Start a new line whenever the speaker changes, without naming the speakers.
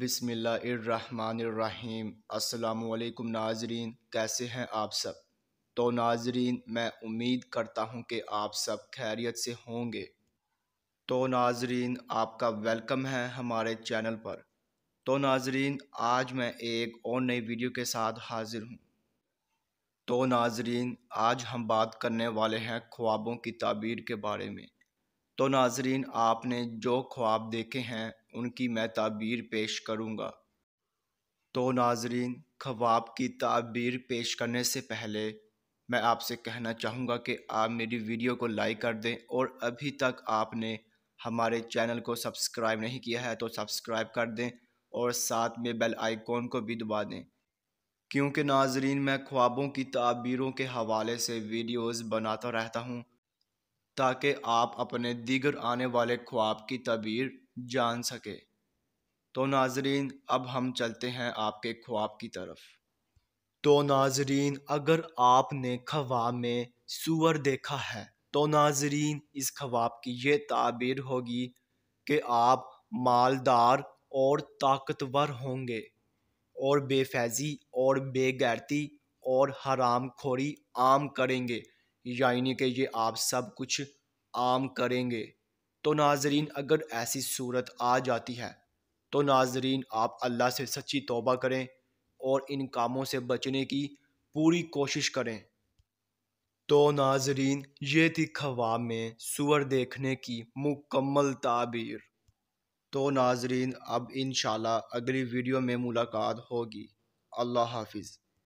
بسم اللہ الرحمن الرحیم۔ السلام علیکم ناظرین، کیسے ہیں آپ سب؟ تو ناظرین، میں امید کرتا ہوں کہ آپ سب خیریت سے ہوں گے۔ تو ناظرین، آپ کا ویلکم ہے ہمارے چینل پر۔ تو ناظرین، آج میں ایک اور نئی ویڈیو کے ساتھ حاضر ہوں۔ تو ناظرین، آج ہم بات کرنے والے ہیں خوابوں کی تعبیر کے بارے میں۔ تو ناظرین، آپ نے جو خواب دیکھے ہیں ان کی میں تعبیر پیش کروں گا۔ تو ناظرین، خواب کی تعبیر پیش کرنے سے پہلے میں آپ سے کہنا چاہوں گا کہ آپ میری ویڈیو کو لائک کر دیں، اور ابھی تک آپ نے ہمارے چینل کو سبسکرائب نہیں کیا ہے تو سبسکرائب کر دیں، اور ساتھ میں بیل آئیکن کو بھی دبا دیں، کیونکہ ناظرین میں خوابوں کی تعبیروں کے حوالے سے ویڈیوز بناتا رہتا ہوں تاکہ آپ اپنے دیگر آنے والے خواب کی تعبیر جان سکے۔ تو ناظرین، اب ہم چلتے ہیں آپ کے خواب کی طرف۔ تو ناظرین، اگر آپ نے خواب میں سور دیکھا ہے تو ناظرین اس خواب کی یہ تعبیر ہوگی کہ آپ مالدار اور طاقتور ہوں گے، اور بے فیضی اور بے غیرتی اور حرام خوری عام کریں گے، یعنی کہ یہ آپ سب کچھ عام کریں گے۔ تو ناظرین، اگر ایسی صورت آ جاتی ہے تو ناظرین آپ اللہ سے سچی توبہ کریں اور ان کاموں سے بچنے کی پوری کوشش کریں۔ تو ناظرین، یہ تھی خواب میں سور دیکھنے کی مکمل تعبیر۔ تو ناظرین، اب انشاءاللہ اگلی ویڈیو میں ملاقات ہوگی۔ اللہ حافظ۔